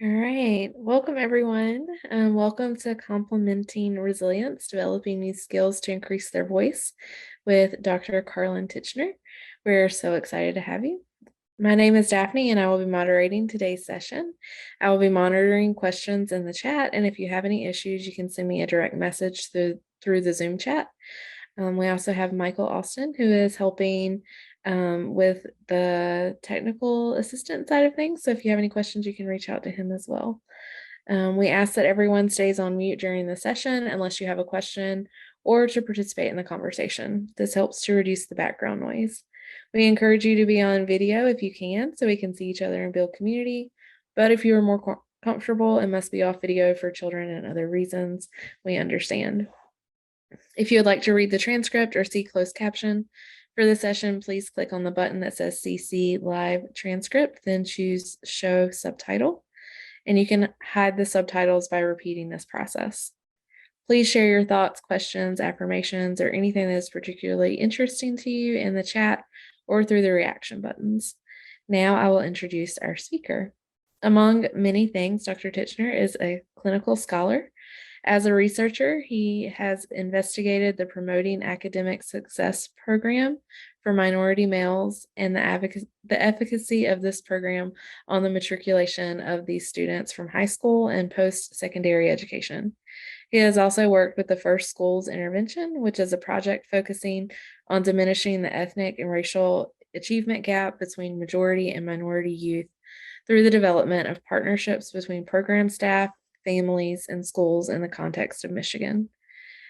All right. Welcome, everyone. Welcome to Complementing Resilience, Developing New Skills to Increase Their Voice with Dr. Karlin Tichenor. We're so excited to have you. My name is Daphne, and I will be moderating today's session. I will be monitoring questions in the chat, and if you have any issues, you can send me a direct message through the Zoom chat. We also have Michael Austin, who is helping with the technical assistant side of things. So if you have any questions, you can reach out to him as well. We ask that everyone stays on mute during the session unless you have a question or to participate in the conversation. This helps to reduce the background noise. We encourage you to be on video if you can, so we can see each other and build community. But if you are more comfortable and must be off video for children and other reasons, we understand. If you would like to read the transcript or see closed caption for the session, please click on the button that says CC Live Transcript, then choose Show Subtitle, and you can hide the subtitles by repeating this process. Please share your thoughts, questions, affirmations, or anything that is particularly interesting to you in the chat or through the reaction buttons. Now I will introduce our speaker. Among many things, Dr. Tichenor is a clinical scholar. As a researcher, he has investigated the Promoting Academic Success program for minority males and the efficacy of this program on the matriculation of these students from high school and post-secondary education. He has also worked with the First Schools Intervention, which is a project focusing on diminishing the ethnic and racial achievement gap between majority and minority youth through the development of partnerships between program staff, families, and schools in the context of Michigan.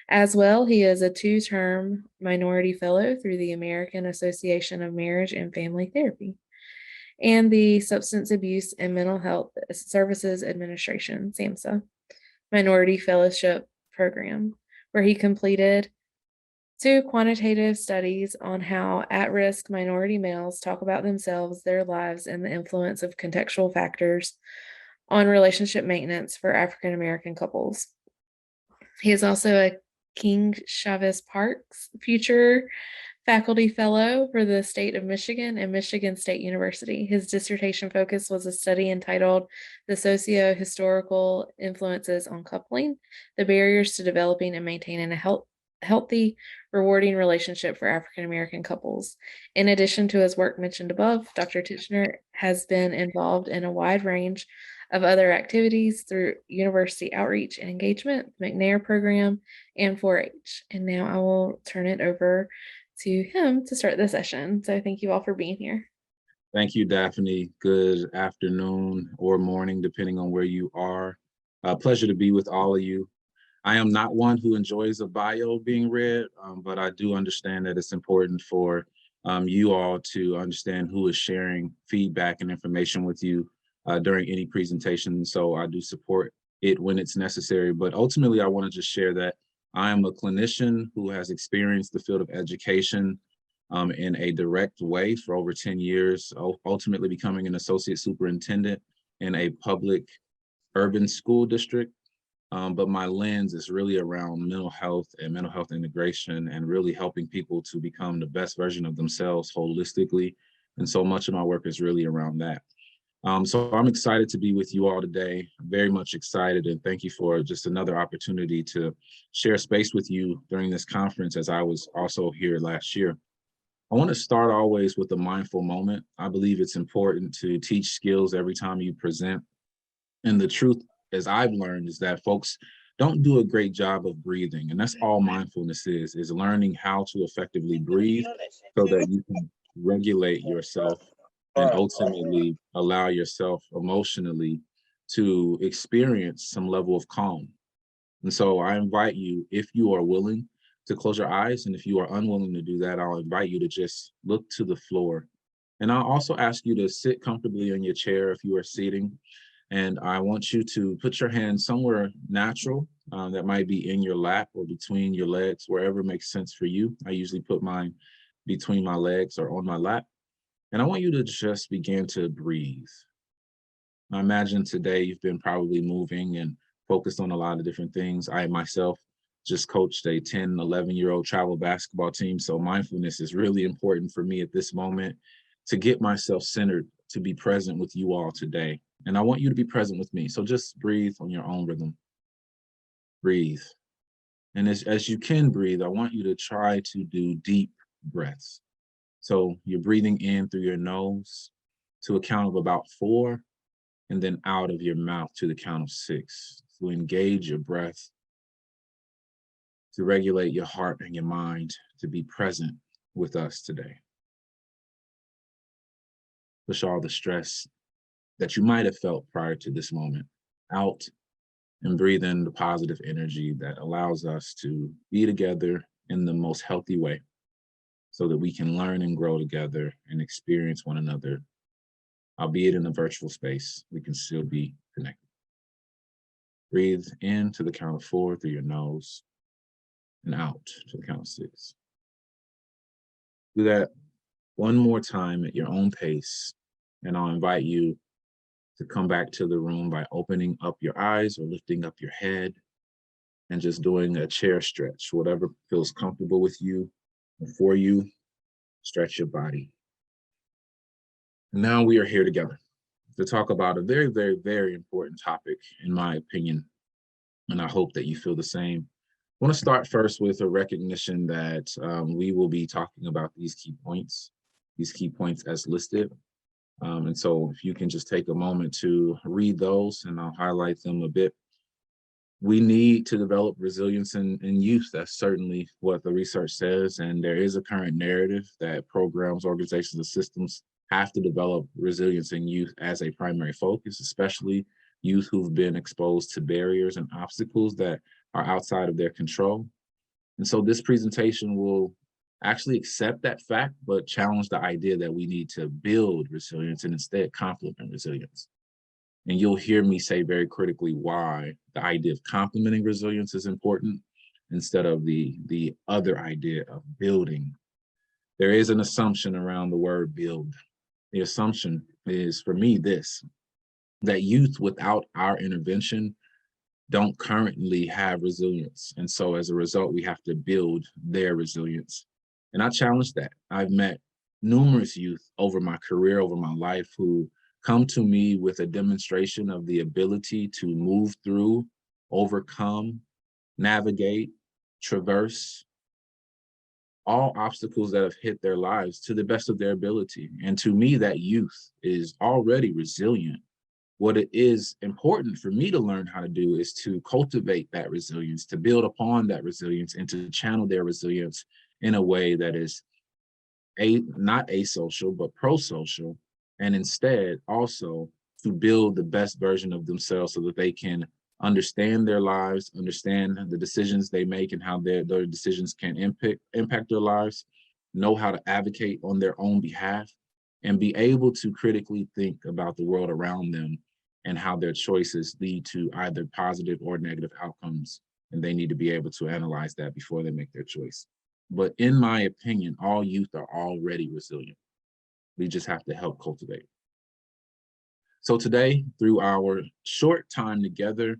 As well, he is a two-term minority fellow through the American Association of Marriage and Family Therapy and the Substance Abuse and Mental Health Services Administration, SAMHSA, Minority Fellowship Program, where he completed 2 quantitative studies on how at-risk minority males talk about themselves, their lives, and the influence of contextual factors on relationship maintenance for African American couples. He is also a King Chavez Parks Future Faculty Fellow for the state of Michigan and Michigan State University. His dissertation focus was a study entitled The Socio-Historical Influences on Coupling, the Barriers to Developing and Maintaining a Healthy, Rewarding Relationship for African American Couples. In addition to his work mentioned above, Dr. Tichenor has been involved in a wide range of other activities through university outreach and engagement, McNair program, and 4-H. And now I will turn it over to him to start the session. So thank you all for being here. Thank you, Daphne. Good afternoon or morning, depending on where you are. Pleasure to be with all of you. I am not one who enjoys a bio being read, but I do understand that it's important for you all to understand who is sharing feedback and information with you during any presentation. So I do support it when it's necessary. But ultimately, I want to just share that I am a clinician who has experienced the field of education in a direct way for over 10 years, ultimately becoming an associate superintendent in a public urban school district. But my lens is really around mental health and mental health integration and really helping people to become the best version of themselves holistically. And so much of my work is really around that. So I'm excited to be with you all today. I'm very much excited, and thank you for just another opportunity to share space with you during this conference, as I was also here last year. I want to start always with a mindful moment. I believe it's important to teach skills every time you present. And the truth, as I've learned, is that folks don't do a great job of breathing. And that's all mindfulness is learning how to effectively breathe so that you can regulate yourself and ultimately allow yourself emotionally to experience some level of calm. And so I invite you, if you are willing, to close your eyes. And if you are unwilling to do that, I'll invite you to just look to the floor. And I'll also ask you to sit comfortably in your chair if you are seating. And I want you to put your hand somewhere natural that might be in your lap or between your legs, wherever makes sense for you. I usually put mine between my legs or on my lap. And I want you to just begin to breathe. I imagine today you've been probably moving and focused on a lot of different things. I myself just coached a 10, 11-year-old travel basketball team. So mindfulness is really important for me at this moment to get myself centered, to be present with you all today. And I want you to be present with me. So just breathe on your own rhythm. Breathe. And as you can breathe, I want you to try to do deep breaths. So you're breathing in through your nose to a count of about 4, and then out of your mouth to the count of 6. So engage your breath to regulate your heart and your mind to be present with us today. Push all the stress that you might have felt prior to this moment out and breathe in the positive energy that allows us to be together in the most healthy way so that we can learn and grow together and experience one another, albeit in a virtual space, we can still be connected. Breathe in to the count of 4 through your nose and out to the count of 6. Do that one more time at your own pace, and I'll invite you to come back to the room by opening up your eyes or lifting up your head and just doing a chair stretch, whatever feels comfortable with you and for you. Stretch your body. And now we are here together to talk about a very, very, very important topic, in my opinion, and I hope that you feel the same. I want to start first with a recognition that we will be talking about these key points as listed. And so if you can just take a moment to read those, and I'll highlight them a bit. We need to develop resilience in youth. That's certainly what the research says. And there is a current narrative that programs, organizations, and systems have to develop resilience in youth as a primary focus, especially youth who've been exposed to barriers and obstacles that are outside of their control. And so this presentation will actually accept that fact, but challenge the idea that we need to build resilience and instead complement resilience. And you'll hear me say very critically why the idea of complementing resilience is important instead of the other idea of building. There is an assumption around the word build. The assumption is, for me, this, that youth without our intervention don't currently have resilience. And so as a result, we have to build their resilience. And I challenge that. I've met numerous youth over my career, over my life, who come to me with a demonstration of the ability to move through, overcome, navigate, traverse all obstacles that have hit their lives to the best of their ability. And to me, that youth is already resilient. What it is important for me to learn how to do is to cultivate that resilience, to build upon that resilience, and to channel their resilience in a way that is not asocial, but pro-social, and instead also to build the best version of themselves so that they can understand their lives, understand the decisions they make and how their decisions can impact their lives, know how to advocate on their own behalf, and be able to critically think about the world around them and how their choices lead to either positive or negative outcomes. And they need to be able to analyze that before they make their choice. But in my opinion, all youth are already resilient. We just have to help cultivate. So today, through our short time together,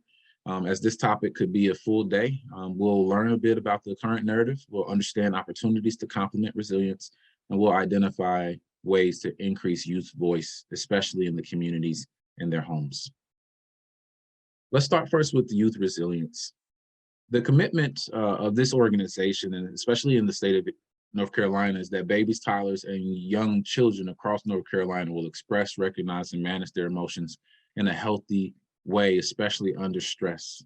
as this topic could be a full day, we'll learn a bit about the current narrative, we'll understand opportunities to complement resilience, and we'll identify ways to increase youth voice, especially in the communities in their homes. Let's start first with youth resilience. The commitment of this organization, and especially in the state of North Carolina, is that babies, toddlers, and young children across North Carolina will express, recognize, and manage their emotions in a healthy way, especially under stress.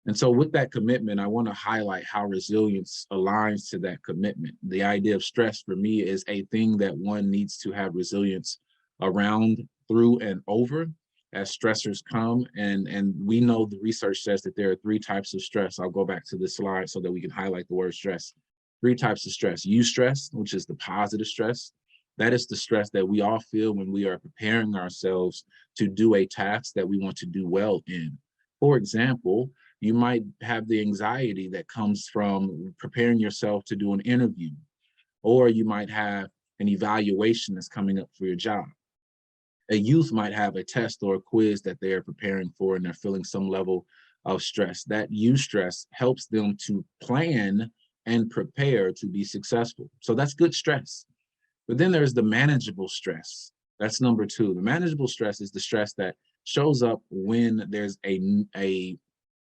And so with that commitment, I want to highlight how resilience aligns to that commitment. The idea of stress for me is a thing that one needs to have resilience around, through, and over as stressors come. And we know the research says that there are 3 types of stress. I'll go back to this slide so that we can highlight the word stress. 3 types of stress. Eustress, which is the positive stress. That is the stress that we all feel when we are preparing ourselves to do a task that we want to do well in. For example, you might have the anxiety that comes from preparing yourself to do an interview, or you might have an evaluation that's coming up for your job. A youth might have a test or a quiz that they're preparing for, and they're feeling some level of stress. That eustress helps them to plan and prepare to be successful. So that's good stress. But then there's the manageable stress. That's number 2. The manageable stress is the stress that shows up when there's a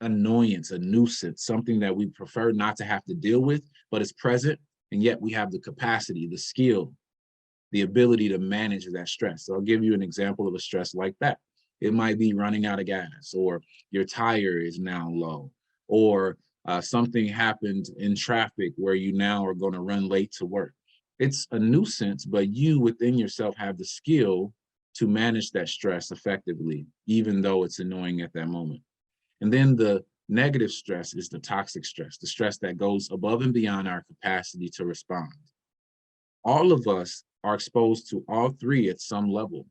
annoyance, a nuisance, something that we prefer not to have to deal with, but it's present, and yet we have the capacity, the skill, the ability to manage that stress. So I'll give you an example of a stress like that. It might be running out of gas, or your tire is now low, or something happened in traffic where you now are going to run late to work. It's a nuisance, but you within yourself have the skill to manage that stress effectively, even though it's annoying at that moment. And then the negative stress is the toxic stress, the stress that goes above and beyond our capacity to respond. All of us are exposed to all three at some level.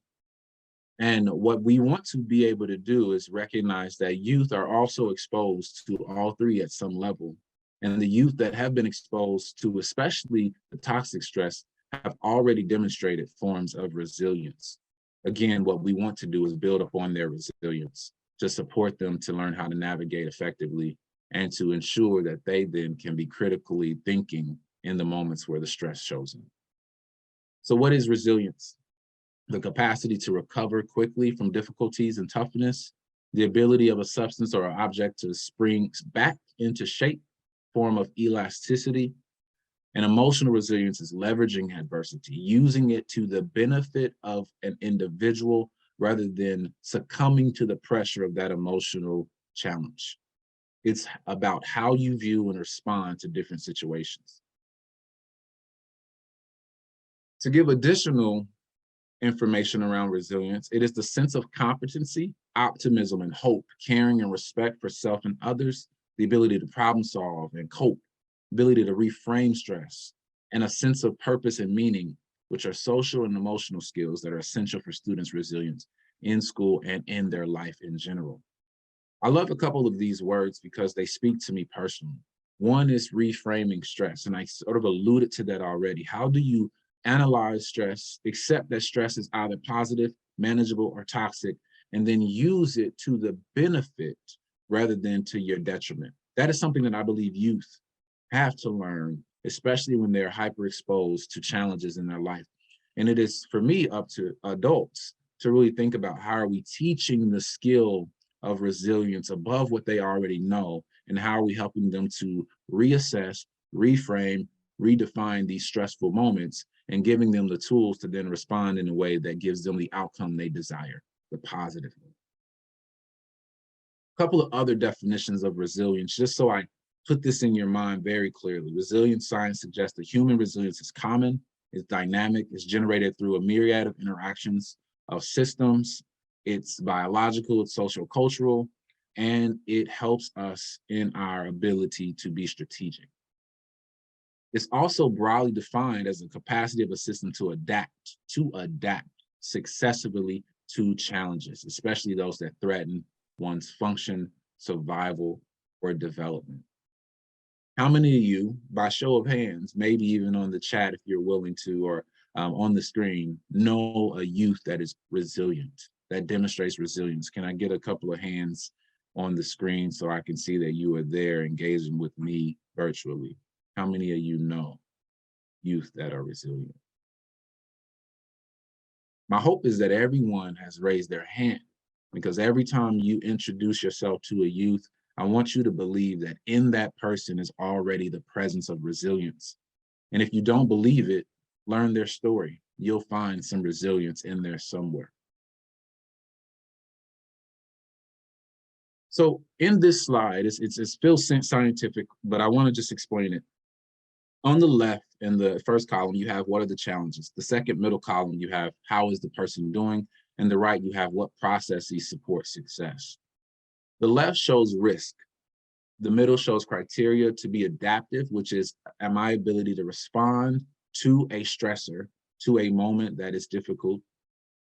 And what we want to be able to do is recognize that youth are also exposed to all three at some level. And the youth that have been exposed to, especially the toxic stress, have already demonstrated forms of resilience. Again, what we want to do is build upon their resilience to support them to learn how to navigate effectively and to ensure that they then can be critically thinking in the moments where the stress shows up. So what is resilience? The capacity to recover quickly from difficulties and toughness, the ability of a substance or an object to spring back into shape, form of elasticity. And emotional resilience is leveraging adversity, using it to the benefit of an individual rather than succumbing to the pressure of that emotional challenge. It's about how you view and respond to different situations. To give additional information around resilience, it is the sense of competency, optimism, and hope, caring and respect for self and others, the ability to problem solve and cope, ability to reframe stress, and a sense of purpose and meaning, which are social and emotional skills that are essential for students' resilience in school and in their life in general. I love a couple of these words because they speak to me personally. One is reframing stress, and I sort of alluded to that already. How do you analyze stress, accept that stress is either positive, manageable, or toxic, and then use it to the benefit rather than to your detriment? That is something that I believe youth have to learn, especially when they're hyper exposed to challenges in their life. And it is for me up to adults to really think about how are we teaching the skill of resilience above what they already know, and how are we helping them to reassess, reframe, redefine these stressful moments, and giving them the tools to then respond in a way that gives them the outcome they desire, the positive. A couple of other definitions of resilience, just so I put this in your mind very clearly. Resilience science suggests that human resilience is common, is dynamic, is generated through a myriad of interactions of systems. It's biological, it's social cultural, and it helps us in our ability to be strategic. It's also broadly defined as the capacity of a system to adapt successfully to challenges, especially those that threaten one's function, survival, or development. How many of you, by show of hands, maybe even on the chat if you're willing to, or on the screen, know a youth that is resilient, that demonstrates resilience? Can I get a couple of hands on the screen so I can see that you are there engaging with me virtually? How many of you know youth that are resilient? My hope is that everyone has raised their hand, because every time you introduce yourself to a youth, I want you to believe that in that person is already the presence of resilience. And if you don't believe it, learn their story. You'll find some resilience in there somewhere. So in this slide, it feels scientific, but I want to just explain it. On the left, in the first column, you have what are the challenges. The second middle column, you have how is the person doing. And the right, you have what processes support success. The left shows risk. The middle shows criteria to be adaptive, which is my ability to respond to a stressor, to a moment that is difficult.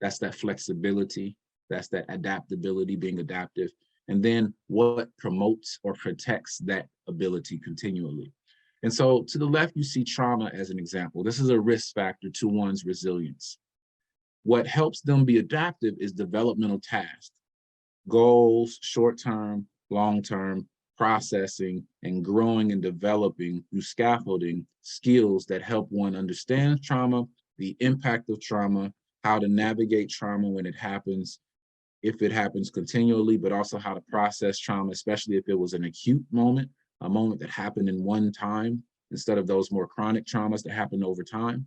That's that flexibility. That's that adaptability, being adaptive. And then what promotes or protects that ability continually. And so to the left, you see trauma as an example. This is a risk factor to one's resilience. What helps them be adaptive is developmental tasks, goals, short-term, long-term, processing, and growing and developing through scaffolding skills that help one understand trauma, the impact of trauma, how to navigate trauma when it happens, if it happens continually, but also how to process trauma, especially if it was an acute moment, a moment that happened in one time, instead of those more chronic traumas that happen over time.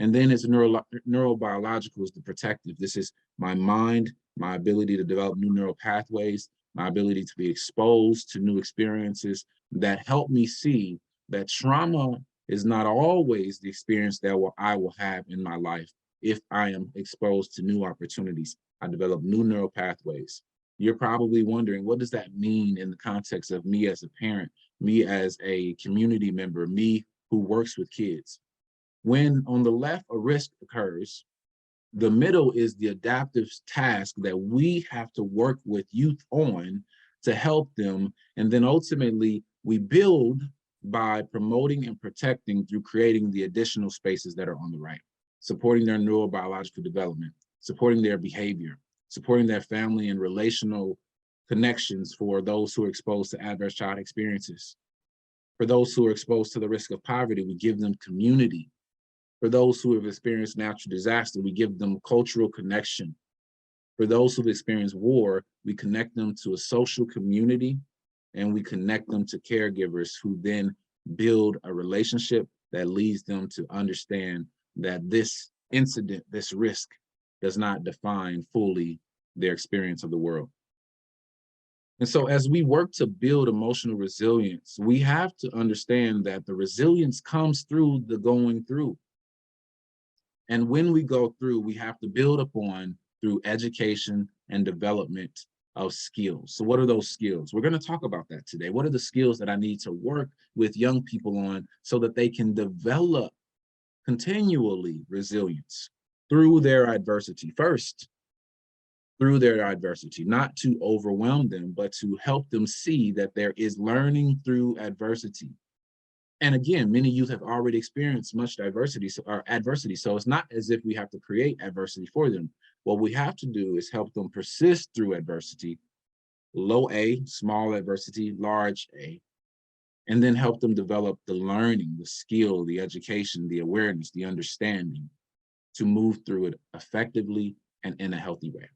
And then it's neurobiological is the protective. This is my mind, my ability to develop new neural pathways, my ability to be exposed to new experiences that help me see that trauma is not always the experience that I will have in my life if I am exposed to new opportunities. I develop new neural pathways. You're probably wondering, what does that mean in the context of me as a parent, me as a community member, me who works with kids? When on the left a risk occurs, the middle is the adaptive task that we have to work with youth on to help them. And then ultimately we build by promoting and protecting through creating the additional spaces that are on the right, supporting their neurobiological development, supporting their behavior, supporting their family and relational connections for those who are exposed to adverse child experiences. For those who are exposed to the risk of poverty, we give them community. For those who have experienced natural disaster, we give them cultural connection. For those who've experienced war, we connect them to a social community, and we connect them to caregivers who then build a relationship that leads them to understand that this incident, this risk, does not define fully their experience of the world. And so as we work to build emotional resilience, we have to understand that the resilience comes through the going through. And when we go through, we have to build upon through education and development of skills. So what are those skills? We're going to talk about that today. What are the skills that I need to work with young people on so that they can develop continually resilience through their adversity? First, through their adversity, not to overwhelm them, but to help them see that there is learning through adversity. And again, many youth have already experienced much adversity, so it's not as if we have to create adversity for them. What we have to do is help them persist through adversity, low A, small adversity, large A, and then help them develop the learning, the skill, the education, the awareness, the understanding to move through it effectively and in a healthy way.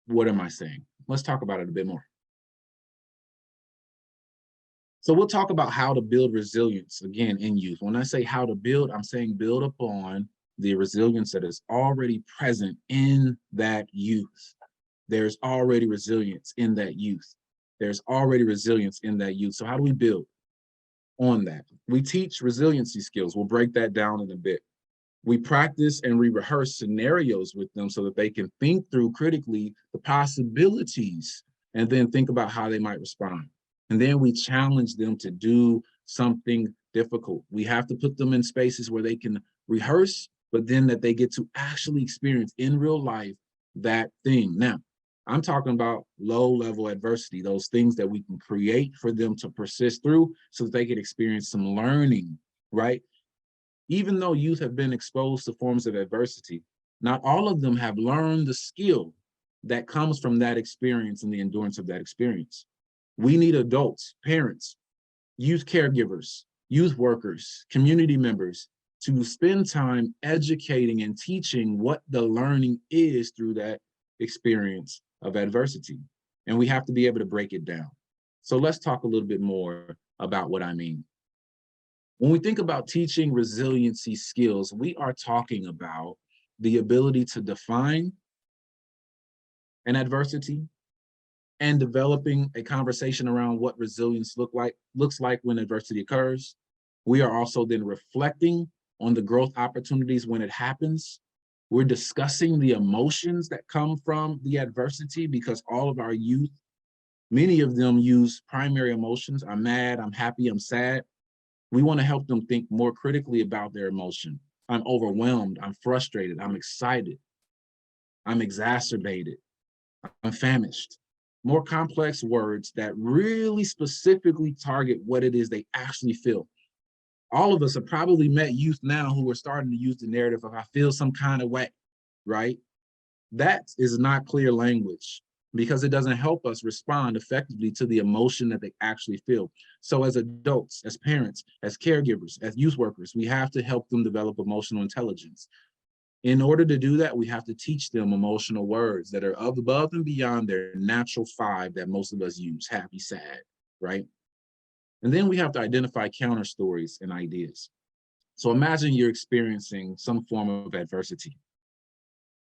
What am I saying? Let's talk about it a bit more. So we'll talk about how to build resilience again in youth. When I say how to build, I'm saying build upon the resilience that is already present in that youth. There's already resilience in that youth. There's already resilience in that youth. So how do we build on that? We teach resiliency skills. We'll break that down in a bit. We practice and we rehearse scenarios with them so that they can think through critically the possibilities and then think about how they might respond. And then we challenge them to do something difficult. We have to put them in spaces where they can rehearse, but then that they get to actually experience in real life that thing. Now, I'm talking about low-level adversity, those things that we can create for them to persist through so that they can experience some learning, right? Even though youth have been exposed to forms of adversity, not all of them have learned the skill that comes from that experience and the endurance of that experience. We need adults, parents, youth caregivers, youth workers, community members to spend time educating and teaching what the learning is through that experience of adversity. And we have to be able to break it down. So let's talk a little bit more about what I mean. When we think about teaching resiliency skills, we are talking about the ability to define an adversity and developing a conversation around what resilience looks like when adversity occurs. We are also then reflecting on the growth opportunities when it happens. We're discussing the emotions that come from the adversity because all of our youth, many of them use primary emotions. I'm mad, I'm happy, I'm sad. We want to help them think more critically about their emotion. I'm overwhelmed, I'm frustrated, I'm excited, I'm exacerbated, I'm famished. More complex words that really specifically target what it is they actually feel. All of us have probably met youth now who are starting to use the narrative of I feel some kind of way, right? That is not clear language because it doesn't help us respond effectively to the emotion that they actually feel. So as adults, as parents, as caregivers, as youth workers, we have to help them develop emotional intelligence. In order to do that, we have to teach them emotional words that are above and beyond their natural five that most of us use: happy, sad, right? And then we have to identify counter stories and ideas. So imagine you're experiencing some form of adversity.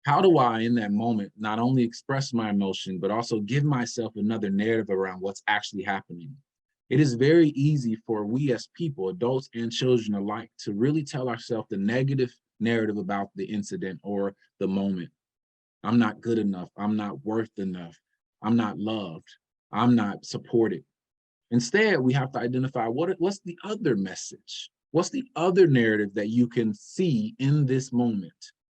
How do I, in that moment, not only express my emotion, but also give myself another narrative around what's actually happening? It is very easy for we as people, adults and children alike, to really tell ourselves the negative narrative about the incident or the moment. I'm not good enough. I'm not worth enough. I'm not loved. I'm not supported. Instead, we have to identify what's the other message? What's the other narrative that you can see in this moment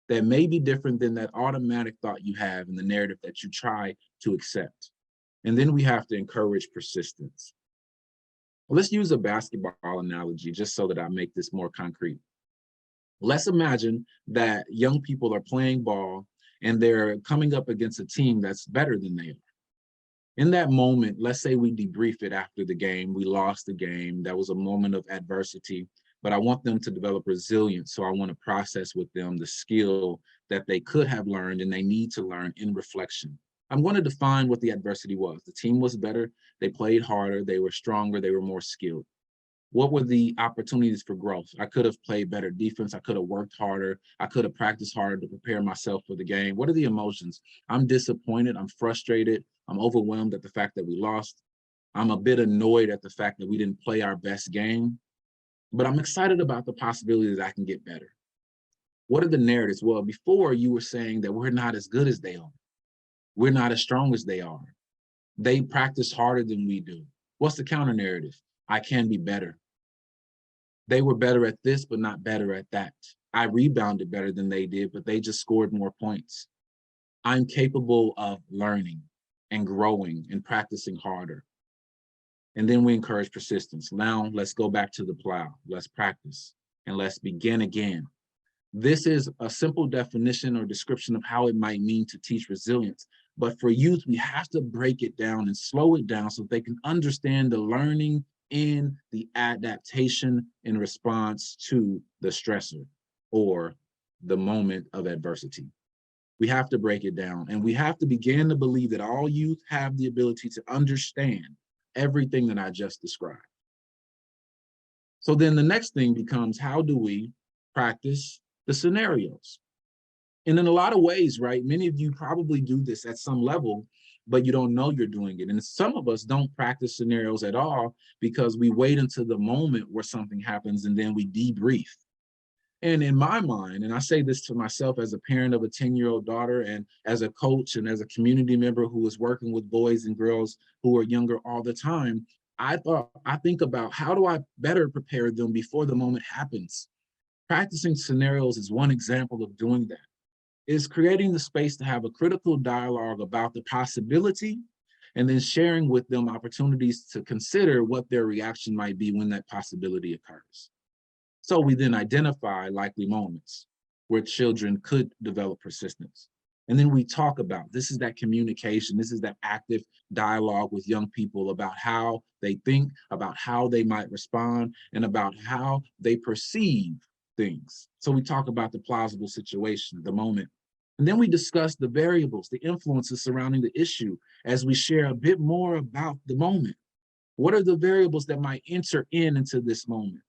that may be different than that automatic thought you have in the narrative that you try to accept? And then we have to encourage persistence. Well, let's use a basketball analogy just so that I make this more concrete. Let's imagine that young people are playing ball and they're coming up against a team that's better than they are. In that moment, let's say we debrief it after the game, we lost the game, that was a moment of adversity, but I want them to develop resilience. So I want to process with them the skill that they could have learned and they need to learn in reflection. I'm going to define what the adversity was. The team was better, they played harder, they were stronger, they were more skilled. What were the opportunities for growth? I could have played better defense. I could have worked harder. I could have practiced harder to prepare myself for the game. What are the emotions? I'm disappointed. I'm frustrated. I'm overwhelmed at the fact that we lost. I'm a bit annoyed at the fact that we didn't play our best game, but I'm excited about the possibility that I can get better. What are the narratives? Well, before you were saying that we're not as good as they are. We're not as strong as they are. They practice harder than we do. What's the counter narrative? I can be better. They were better at this, but not better at that. I rebounded better than they did, but they just scored more points. I'm capable of learning and growing and practicing harder. And then we encourage persistence. Now let's go back to the plow. Let's practice and let's begin again. This is a simple definition or description of how it might mean to teach resilience. But for youth, we have to break it down and slow it down so they can understand the learning in the adaptation in response to the stressor or the moment of adversity. We have to break it down and we have to begin to believe that all youth have the ability to understand everything that I just described. So then the next thing becomes, how do we practice the scenarios? And in a lot of ways, right, many of you probably do this at some level, but you don't know you're doing it. And some of us don't practice scenarios at all because we wait until the moment where something happens and then we debrief. And in my mind, and I say this to myself as a parent of a 10-year-old daughter and as a coach and as a community member who is working with boys and girls who are younger all the time, I think about how do I better prepare them before the moment happens. Practicing scenarios is one example of doing that. Is creating the space to have a critical dialogue about the possibility and then sharing with them opportunities to consider what their reaction might be when that possibility occurs. So we then identify likely moments where children could develop persistence. And then we talk about, this is that communication, this is that active dialogue with young people about how they think, about how they might respond, and about how they perceive things. So we talk about the plausible situation, the moment. And then we discuss the variables, the influences surrounding the issue as we share a bit more about the moment. What are the variables that might enter into this moment?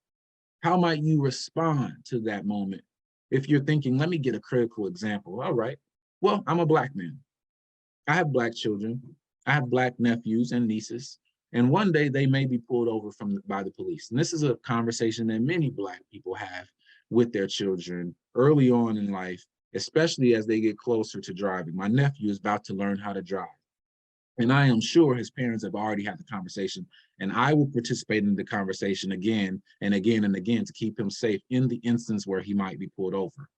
How might you respond to that moment? If you're thinking, let me get a critical example. All right. Well, I'm a Black man. I have Black children. I have Black nephews and nieces. And one day they may be pulled over by the police. And this is a conversation that many Black people have with their children early on in life, especially as they get closer to driving. My nephew is about to learn how to drive. And I am sure his parents have already had the conversation, and I will participate in the conversation again and again and again to keep him safe in the instance where he might be pulled over.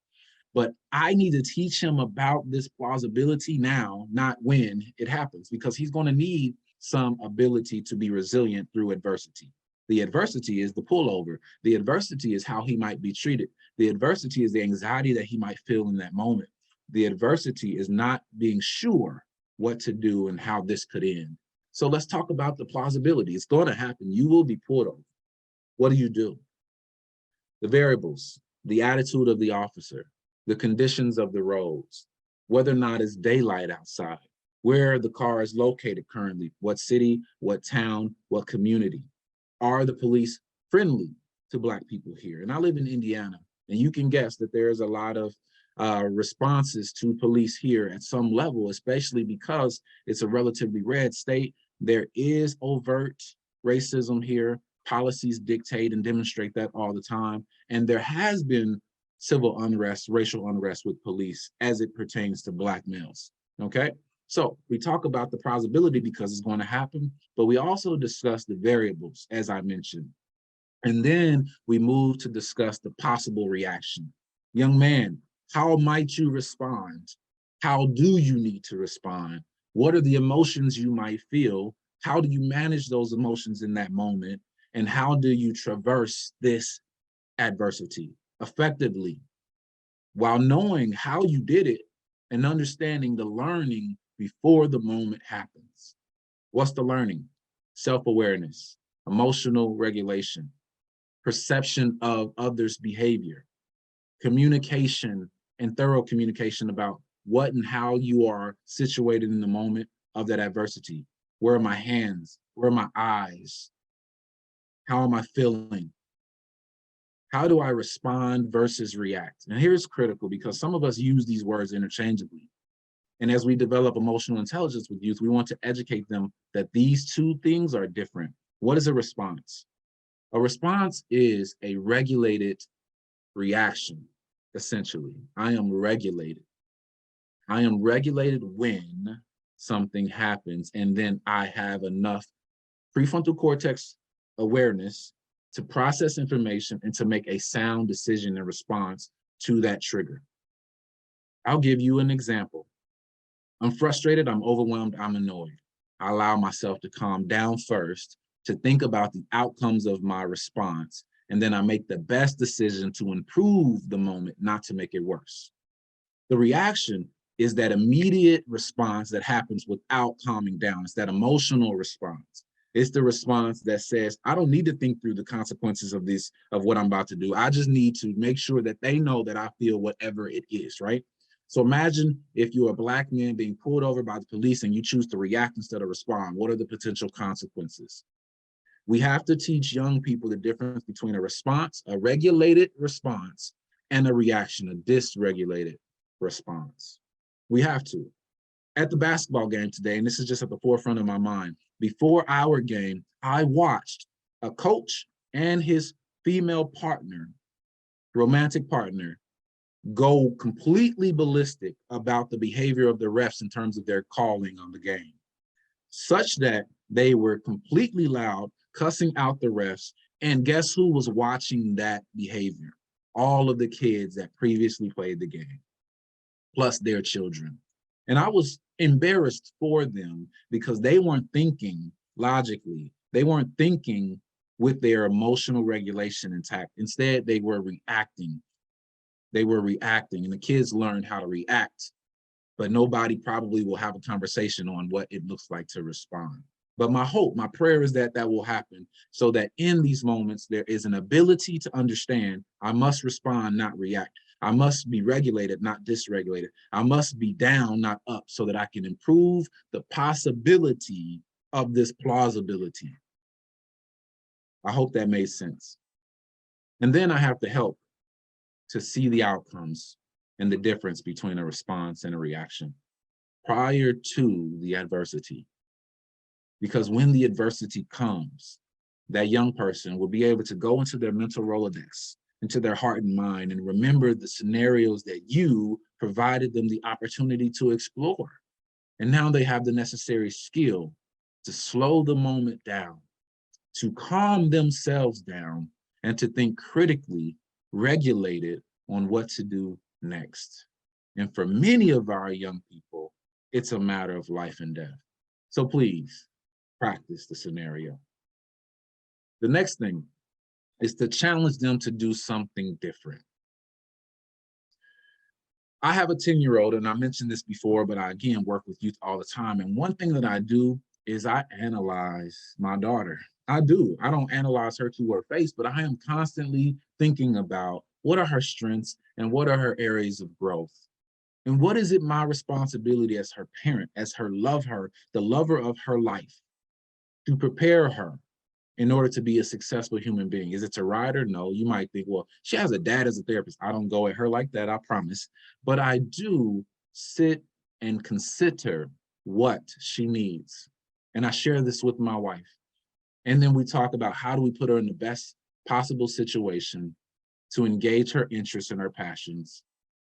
But I need to teach him about this plausibility now, not when it happens, because he's going to need some ability to be resilient through adversity. The adversity is the pullover. The adversity is how he might be treated. The adversity is the anxiety that he might feel in that moment. The adversity is not being sure what to do and how this could end. So let's talk about the plausibility. It's going to happen. You will be pulled over. What do you do? The variables, the attitude of the officer, the conditions of the roads, whether or not it's daylight outside, where the car is located currently, what city, what town, what community. Are the police friendly to Black people here? And I live in Indiana, and you can guess that there's a lot of responses to police here at some level, especially because it's a relatively red state. There is overt racism here. Policies dictate and demonstrate that all the time. And there has been civil unrest, racial unrest with police as it pertains to Black males, okay? So we talk about the plausibility because it's going to happen, but we also discuss the variables, as I mentioned. And then we move to discuss the possible reaction. Young man, how might you respond? How do you need to respond? What are the emotions you might feel? How do you manage those emotions in that moment? And how do you traverse this adversity effectively while knowing how you did it and understanding the learning before the moment happens? What's the learning? Self-awareness, emotional regulation, perception of others' behavior, communication and thorough communication about what and how you are situated in the moment of that adversity. Where are my hands? Where are my eyes? How am I feeling? How do I respond versus react? And here's critical because some of us use these words interchangeably. And as we develop emotional intelligence with youth, we want to educate them that these two things are different. What is a response? A response is a regulated reaction, essentially. I am regulated. I am regulated when something happens, and then I have enough prefrontal cortex awareness to process information and to make a sound decision in response to that trigger. I'll give you an example. I'm frustrated, I'm overwhelmed, I'm annoyed. I allow myself to calm down first, to think about the outcomes of my response, and then I make the best decision to improve the moment, not to make it worse. The reaction is that immediate response that happens without calming down. It's that emotional response. It's the response that says, I don't need to think through the consequences of this, of what I'm about to do. I just need to make sure that they know that I feel whatever it is, right? So imagine if you're a Black man being pulled over by the police and you choose to react instead of respond. What are the potential consequences? We have to teach young people the difference between a response, a regulated response, and a reaction, a dysregulated response. We have to. At the basketball game today, and this is just at the forefront of my mind, before our game, I watched a coach and his female partner, romantic partner, go completely ballistic about the behavior of the refs in terms of their calling on the game, such that they were completely loud, cussing out the refs. And guess who was watching that behavior? All of the kids that previously played the game, plus their children. And I was embarrassed for them because they weren't thinking logically. They weren't thinking with their emotional regulation intact. Instead, they were reacting. They were reacting, and the kids learned how to react, but nobody probably will have a conversation on what it looks like to respond. But my hope, my prayer is that that will happen so that in these moments, there is an ability to understand I must respond, not react. I must be regulated, not dysregulated. I must be down, not up, so that I can improve the possibility of this plausibility. I hope that made sense. And then I have to help to see the outcomes and the difference between a response and a reaction prior to the adversity. Because when the adversity comes, that young person will be able to go into their mental Rolodex, into their heart and mind, and remember the scenarios that you provided them the opportunity to explore. And now they have the necessary skill to slow the moment down, to calm themselves down, and to think critically, regulated on what to do next. And for many of our young people, it's a matter of life and death. So please practice the scenario. The next thing is to challenge them to do something different. I have a 10-year-old, and I mentioned this before, but I again work with youth all the time. And one thing that I do is I analyze my daughter. I do. I don't analyze her to her face, but I am constantly thinking about what are her strengths And what are her areas of growth? And what is it my responsibility as her parent, as her, the lover of her life, to prepare her in order to be a successful human being? Is it to ride her? No. You might think, well, she has a dad as a therapist. I don't go at her like that, I promise. But I do sit and consider what she needs. And I share this with my wife. And then we talk about how do we put her in the best possible situation to engage her interests and her passions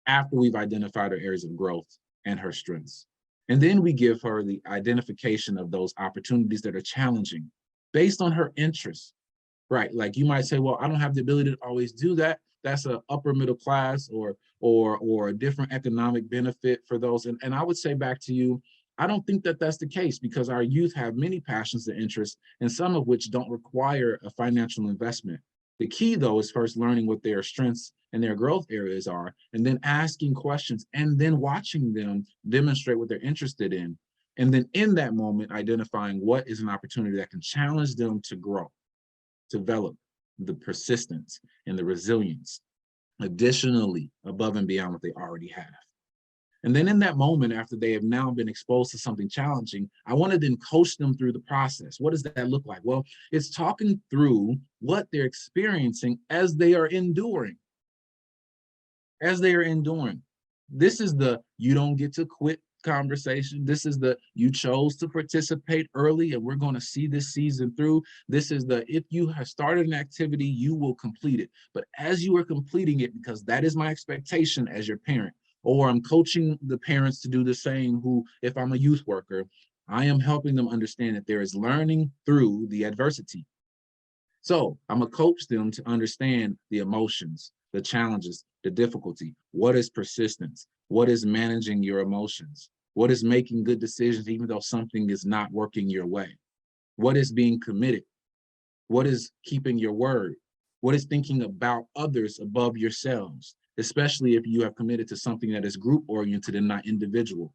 after we've identified her areas of growth and her strengths. And then we give her the identification of those opportunities that are challenging based on her interests, right? Like you might say, well, I don't have the ability to always do that. That's an upper middle class or a different economic benefit for those. And I would say back to you, I don't think that that's the case, because our youth have many passions and interests, and some of which don't require a financial investment. The key, though, is first learning what their strengths and their growth areas are, and then asking questions, and then watching them demonstrate what they're interested in. And then in that moment, identifying what is an opportunity that can challenge them to grow, develop the persistence and the resilience, additionally, above and beyond what they already have. And then in that moment, after they have now been exposed to something challenging, I want to then coach them through the process. What does that look like? Well, it's talking through what they're experiencing as they are enduring. As they are enduring. This is the you don't get to quit conversation. This is the you chose to participate early and we're going to see this season through. This is the if you have started an activity, you will complete it. But as you are completing it, because that is my expectation as your parent, or I'm coaching the parents to do the same, who, if I'm a youth worker, I am helping them understand that there is learning through the adversity. So I'm gonna coach them to understand the emotions, the challenges, the difficulty. What is persistence? What is managing your emotions? What is making good decisions even though something is not working your way? What is being committed? What is keeping your word? What is thinking about others above yourselves, especially if you have committed to something that is group oriented and not individual?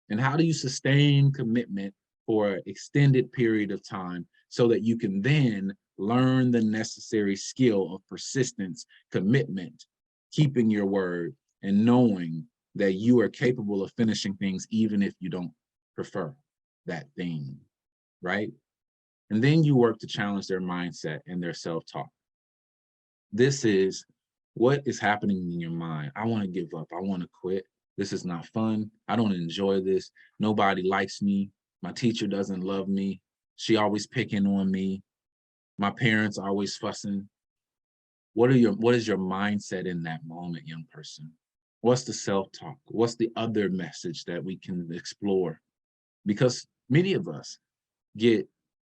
And how do you sustain commitment for an extended period of time so that you can then learn the necessary skill of persistence, commitment, keeping your word, and knowing that you are capable of finishing things even if you don't prefer that thing, right? And then you work to challenge their mindset and their self-talk. This is what is happening in your mind. I want to give up. I want to quit. This is not fun. I don't enjoy this. Nobody likes me. My teacher doesn't love me. She always picking on me. My parents are always fussing. What is your mindset in that moment, young person? What's the self-talk? What's the other message that we can explore? Because many of us get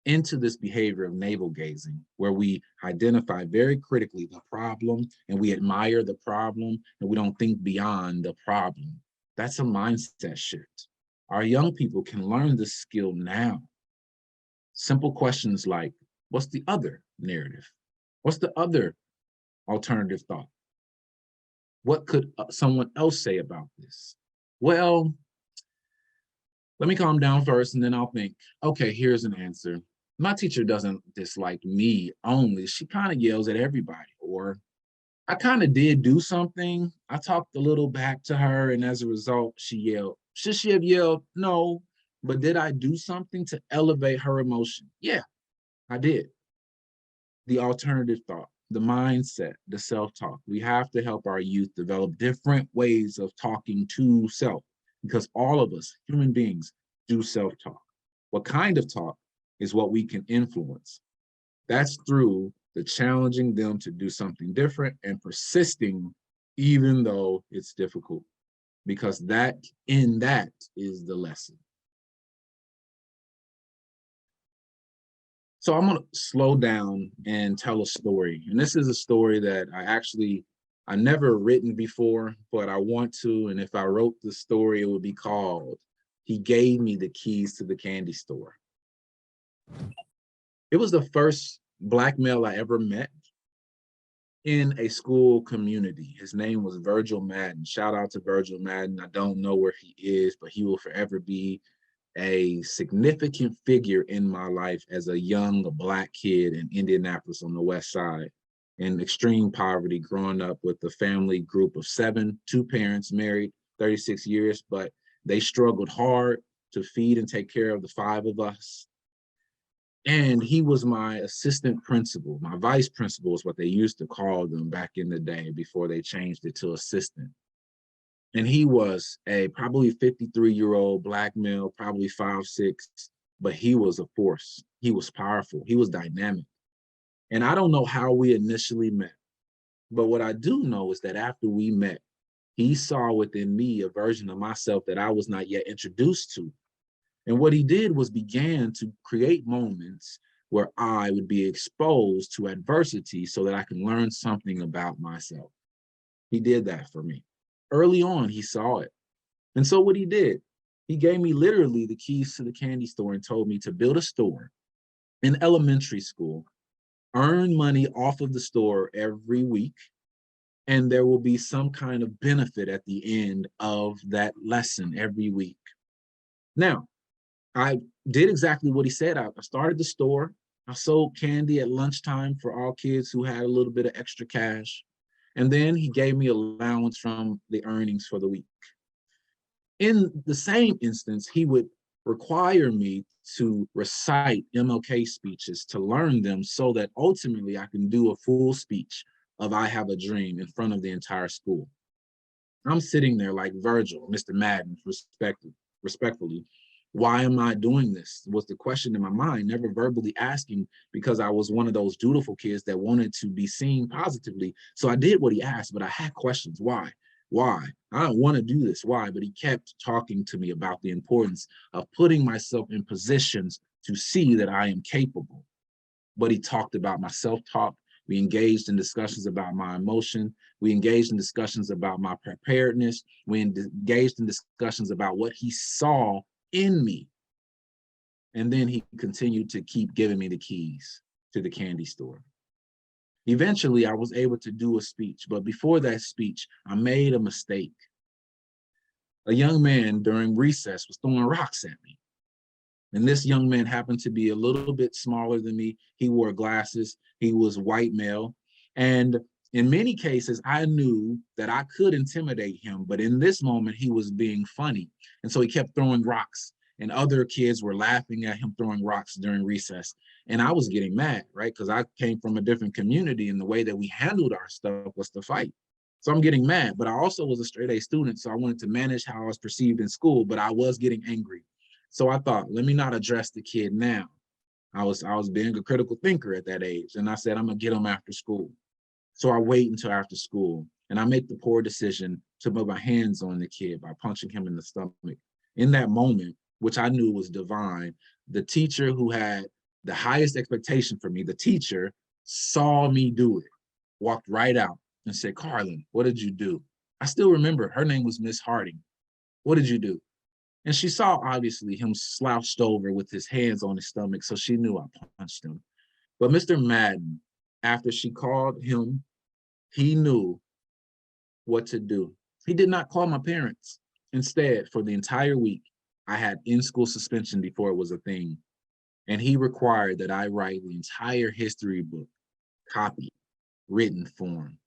into this behavior of navel gazing, where we identify very critically the problem and we admire the problem and we don't think beyond the problem. That's a mindset shift. Our young people can learn this skill now. Simple questions like, what's the other narrative? What's the other alternative thought? What could someone else say about this? Well, let me calm down first and then I'll think, okay, here's an answer. My teacher doesn't dislike me only. She kind of yells at everybody. Or I kind of did do something. I talked a little back to her, and as a result, she yelled. Should she have yelled? No. But did I do something to elevate her emotion? Yeah, I did. The alternative thought, the mindset, the self-talk. We have to help our youth develop different ways of talking to self, because all of us, human beings, do self-talk. What kind of talk is what we can influence? That's through the challenging them to do something different and persisting even though it's difficult, because that is the lesson. So I'm going to slow down and tell a story. And this is a story that I never written before, but I want to. And if I wrote the story, it would be called He Gave Me the Keys to the Candy Store. It was the first Black male I ever met in a school community. His name was Virgil Madden. Shout out to Virgil Madden. I don't know where he is, but he will forever be a significant figure in my life as a young Black kid in Indianapolis on the West Side. in extreme poverty, growing up with a family group of 7, 2 parents, married 36 years, but they struggled hard to feed and take care of the 5 of us. And he was my assistant principal. My vice principal is what they used to call them back in the day before they changed it to assistant. And he was a probably 53-year-old black male, probably 5'6", but he was a force. He was powerful. He was dynamic. And I don't know how we initially met, but what I do know is that after we met, he saw within me a version of myself that I was not yet introduced to. And what he did was began to create moments where I would be exposed to adversity so that I can learn something about myself. He did that for me. Early on, he saw it. And so what he did, he gave me literally the keys to the candy store and told me to build a store in elementary school, earn money off of the store every week, and there will be some kind of benefit at the end of that lesson every week. Now, I did exactly what he said. I started the store. I sold candy at lunchtime for all kids who had a little bit of extra cash. And then he gave me allowance from the earnings for the week. In the same instance, he would require me to recite MLK speeches to learn them so that ultimately I can do a full speech of I Have a Dream in front of the entire school. I'm sitting there like Virgil, Mr. Madden, respectfully. Why am I doing this? Was the question in my mind, never verbally asking, because I was one of those dutiful kids that wanted to be seen positively. So I did what he asked, but I had questions. Why? Why? I don't want to do this. Why? But he kept talking to me about the importance of putting myself in positions to see that I am capable. But he talked about my self-talk. We engaged in discussions about my emotion. We engaged in discussions about my preparedness. We engaged in discussions about what he saw in me. And then he continued to keep giving me the keys to the candy store. Eventually, I was able to do a speech, but before that speech, I made a mistake. A young man during recess was throwing rocks at me. And this young man happened to be a little bit smaller than me. He wore glasses. He was white male. And in many cases, I knew that I could intimidate him. But in this moment, he was being funny. And so he kept throwing rocks. And other kids were laughing at him throwing rocks during recess. And I was getting mad, right? Because I came from a different community, and the way that we handled our stuff was to fight. So I'm getting mad. But I also was a straight A student. So I wanted to manage how I was perceived in school, but I was getting angry. So I thought, let me not address the kid now. I was being a critical thinker at that age. And I said, I'm gonna get him after school. So I wait until after school, and I make the poor decision to put my hands on the kid by punching him in the stomach. In that moment, which I knew was divine, the teacher who had the highest expectation for me, the teacher, saw me do it, walked right out and said, Karlin, what did you do? I still remember her name was Miss Harding. What did you do? And she saw, obviously, him slouched over with his hands on his stomach, so she knew I punched him. But Mr. Madden, after she called him, he knew what to do. He did not call my parents. Instead, for the entire week, I had in-school suspension before it was a thing. And he required that I write the entire history book, copy, written form,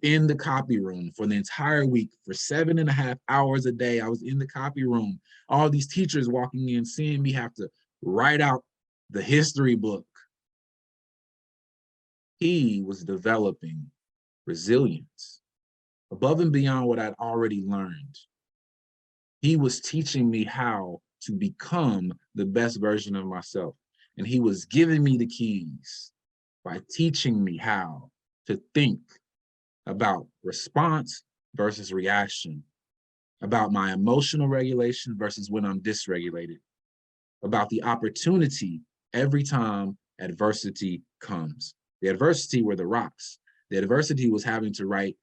in the copy room for the entire week. For 7.5 hours a day, I was in the copy room. All these teachers walking in, seeing me have to write out the history book. He was developing resilience above and beyond what I'd already learned. He was teaching me how to become the best version of myself. And he was giving me the keys by teaching me how to think about response versus reaction, about my emotional regulation versus when I'm dysregulated, about the opportunity every time adversity comes. The adversity were the rocks. The adversity was having to write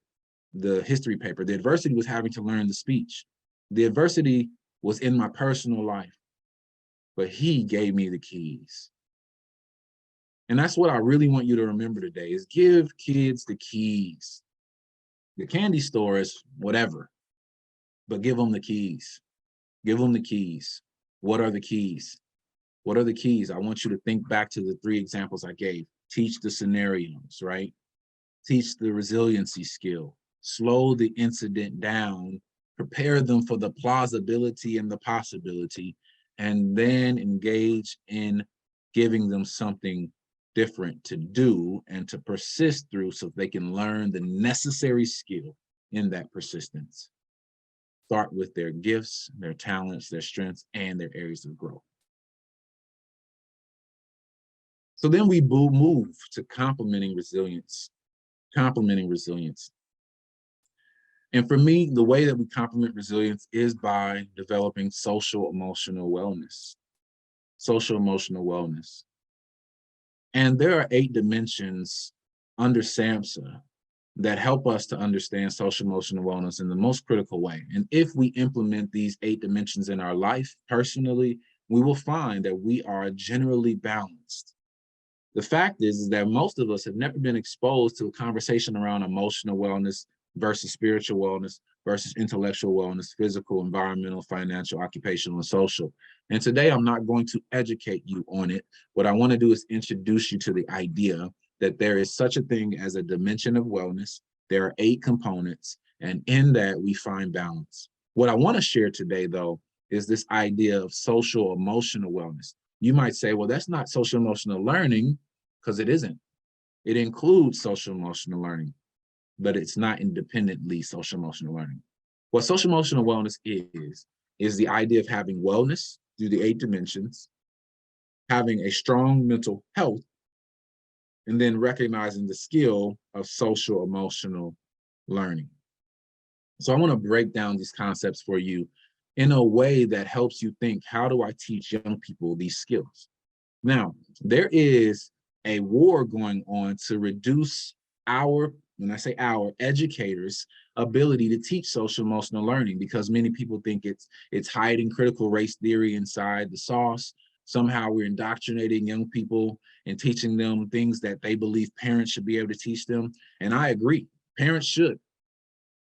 the history paper. The adversity was having to learn the speech. The adversity was in my personal life, but he gave me the keys. And that's what I really want you to remember today is give kids the keys. The candy store is whatever, but give them the keys. Give them the keys. What are the keys? What are the keys? I want you to think back to the 3 examples I gave. Teach the scenarios, right? teach the resiliency skill, slow the incident down, prepare them for the plausibility and the possibility, and then engage in giving them something different to do and to persist through so they can learn the necessary skill in that persistence. Start with their gifts, their talents, their strengths, and their areas of growth. So then we move to complementing resilience. Complementing resilience. And for me, the way that we complement resilience is by developing social emotional wellness. Social emotional wellness. And there are 8 dimensions under SAMHSA that help us to understand social emotional wellness in the most critical way. And if we implement these 8 dimensions in our life personally, we will find that we are generally balanced. The fact is that most of us have never been exposed to a conversation around emotional wellness versus spiritual wellness versus intellectual wellness, physical, environmental, financial, occupational, and social. And today I'm not going to educate you on it. What I want to do is introduce you to the idea that there is such a thing as a dimension of wellness. There are 8 components, and in that we find balance. What I want to share today, though, is this idea of social emotional wellness. You might say, well, that's not social emotional learning, because it isn't. It includes social emotional learning, but it's not independently social emotional learning. What social emotional wellness is the idea of having wellness through the 8 dimensions, having a strong mental health, and then recognizing the skill of social emotional learning. So I want to break down these concepts for you in a way that helps you think, how do I teach young people these skills? Now, there is a war going on to reduce our, when I say our, educators' ability to teach social emotional learning, because many people think it's hiding critical race theory inside the sauce. Somehow we're indoctrinating young people and teaching them things that they believe parents should be able to teach them. And I agree, parents should.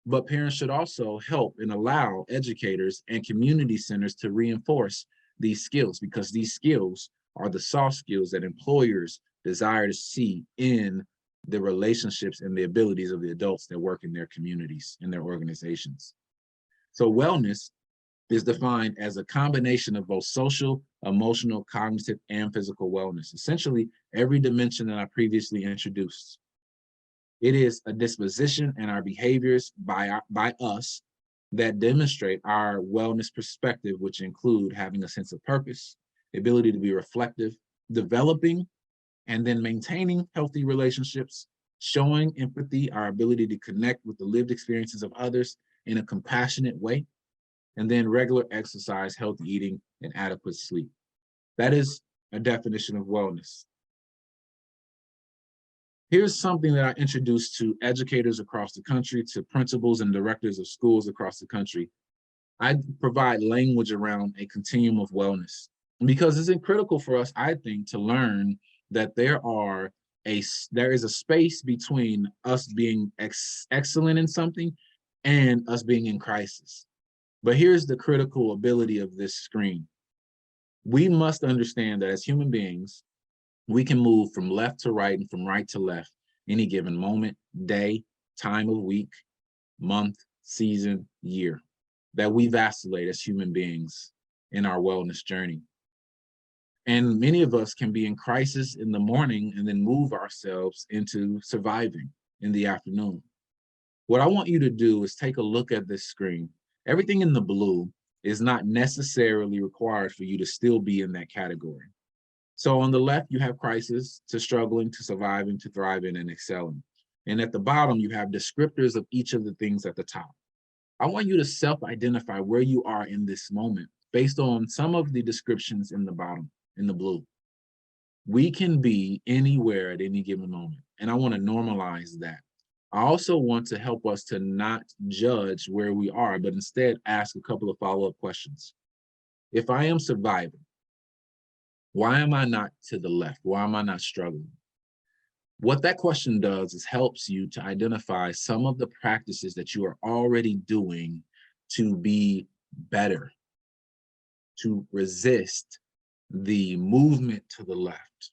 But parents should also help and allow educators and community centers to reinforce these skills, because these skills are the soft skills that employers desire to see in the relationships and the abilities of the adults that work in their communities, in their organizations. So wellness is defined as a combination of both social, emotional, cognitive, and physical wellness. Essentially, every dimension that I previously introduced. It is a disposition and our behaviors by us that demonstrate our wellness perspective, which include having a sense of purpose, the ability to be reflective, developing and then maintaining healthy relationships, showing empathy, our ability to connect with the lived experiences of others in a compassionate way, and then regular exercise, healthy eating, and adequate sleep. That is a definition of wellness. Here's something that I introduced to educators across the country, to principals and directors of schools across the country. I provide language around a continuum of wellness, because it's critical for us, I think, to learn that there is a space between us being excellent in something and us being in crisis. But here's the critical ability of this screen. We must understand that as human beings, we can move from left to right and from right to left any given moment, day, time of week, month, season, year, that we vacillate as human beings in our wellness journey. And many of us can be in crisis in the morning and then move ourselves into surviving in the afternoon. What I want you to do is take a look at this screen. Everything in the blue is not necessarily required for you to still be in that category. So on the left, you have crisis, to struggling, to surviving, to thriving, and excelling. And at the bottom, you have descriptors of each of the things at the top. I want you to self-identify where you are in this moment based on some of the descriptions in the bottom, in the blue. We can be anywhere at any given moment, and I want to normalize that. I also want to help us to not judge where we are, but instead ask a couple of follow-up questions. If I am surviving, why am I not to the left? Why am I not struggling? What that question does is helps you to identify some of the practices that you are already doing to be better, to resist the movement to the left.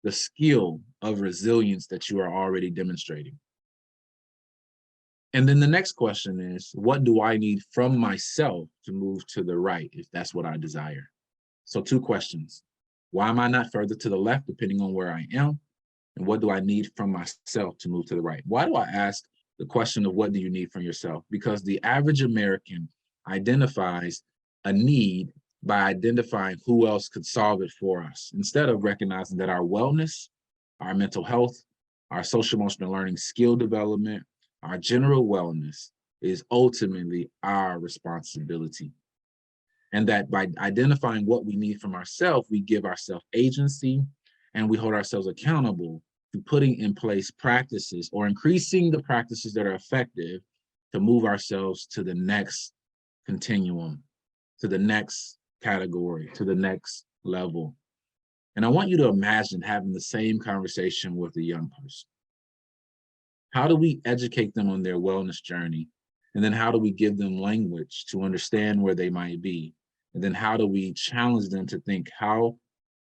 the skill of resilience that you are already demonstrating. And then the next question is, what do I need from myself to move to the right if that's what I desire? So 2 questions. Why am I not further to the left depending on where I am? And what do I need from myself to move to the right? Why do I ask the question of what do you need from yourself? Because the average American identifies a need by identifying who else could solve it for us, instead of recognizing that our wellness, our mental health, our social emotional learning skill development, our general wellness is ultimately our responsibility. And that by identifying what we need from ourselves, we give ourselves agency and we hold ourselves accountable to putting in place practices or increasing the practices that are effective to move ourselves to the next continuum, to the next category, to the next level. And I want you to imagine having the same conversation with a young person. How do we educate them on their wellness journey? And then how do we give them language to understand where they might be? And then how do we challenge them to think, how,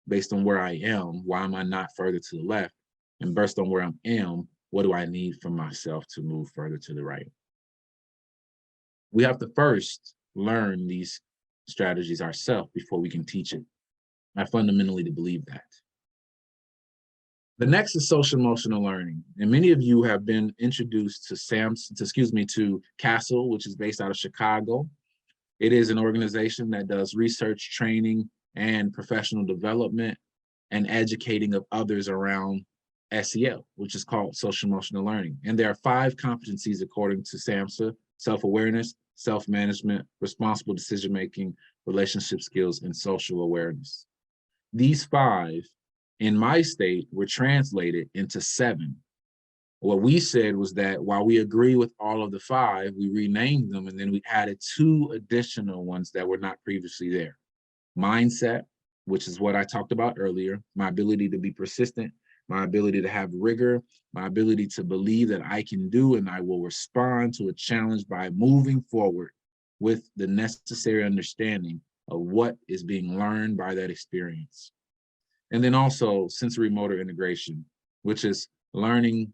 based on where I am, why am I not further to the left? And based on where I am, what do I need from myself to move further to the right? We have to first learn these strategies ourselves before we can teach it. I fundamentally believe that. The next is social emotional learning. And many of you have been introduced to CASEL, which is based out of Chicago. It is an organization that does research, training, and professional development and educating of others around SEL, which is called social emotional learning. And there are 5 competencies according to SAMHSA: self-awareness, self-management, responsible decision-making, relationship skills, and social awareness. These 5 in my state were translated into 7. What we said was that while we agree with all of the 5, we renamed them and then we added 2 additional ones that were not previously there. Mindset, which is what I talked about earlier, my ability to be persistent, my ability to have rigor, my ability to believe that I can do and I will respond to a challenge by moving forward with the necessary understanding of what is being learned by that experience. And then also sensory motor integration, which is learning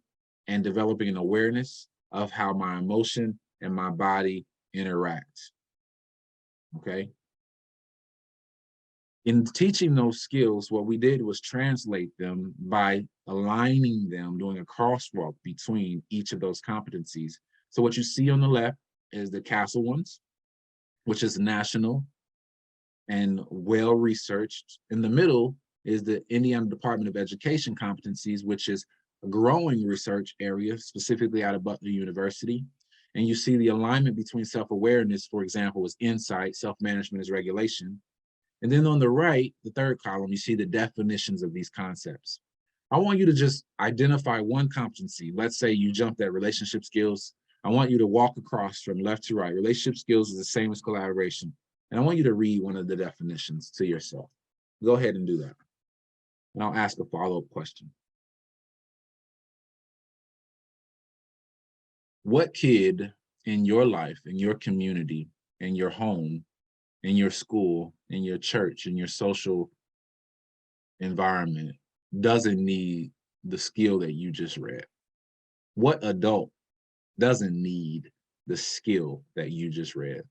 and developing an awareness of how my emotion and my body interact. Okay. In teaching those skills, what we did was translate them by aligning them, doing a crosswalk between each of those competencies. So what you see on the left is the CASEL ones, which is national and well-researched. In the middle is the Indiana Department of Education competencies, which is a growing research area, specifically out of Butler University. And you see the alignment between self-awareness, for example, is insight, self-management is regulation. And then on the right, the third column, you see the definitions of these concepts. I want you to just identify one competency. Let's say you jumped at relationship skills. I want you to walk across from left to right. Relationship skills is the same as collaboration. And I want you to read one of the definitions to yourself. Go ahead and do that. And I'll ask a follow-up question. What kid in your life, in your community, in your home, in your school, in your church, in your social environment doesn't need the skill that you just read? What adult doesn't need the skill that you just read?